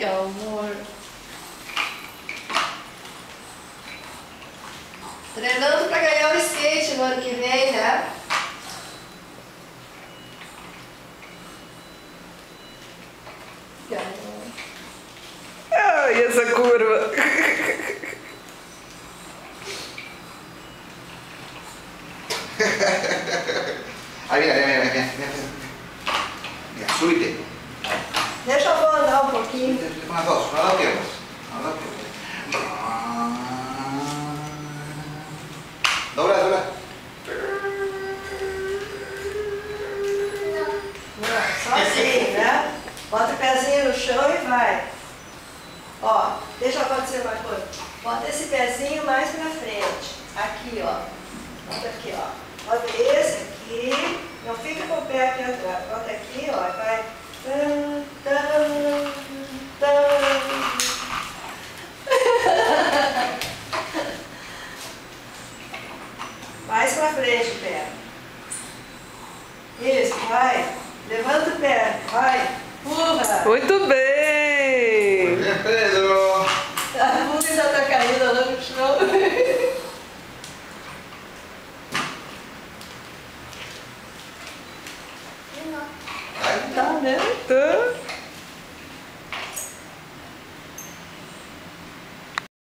amor. Treinando pra ganhar o skate no ano que vem, né? Ai, essa curva. Aí, vem. Súbete. Deixa eu vou andar um pouquinho. Con las dos, con las dos piernas. Dobla. Só assim, né? Bota o pezinho no chão e vai. Ó, deixa eu acontecer uma coisa. Bota esse pezinho mais pra frente. Aqui, ó. Bota aqui, ó. Bota esse aqui. Não fica com o pé aqui atrás. Bota aqui, ó. Vai. Mais pra frente o pé. Isso, vai. Levanta o pé, vai. Pula. Muito bem. Bien, Pedro. A bunda já tá caindo lá no chão. Ahí. Tá, né? Tá.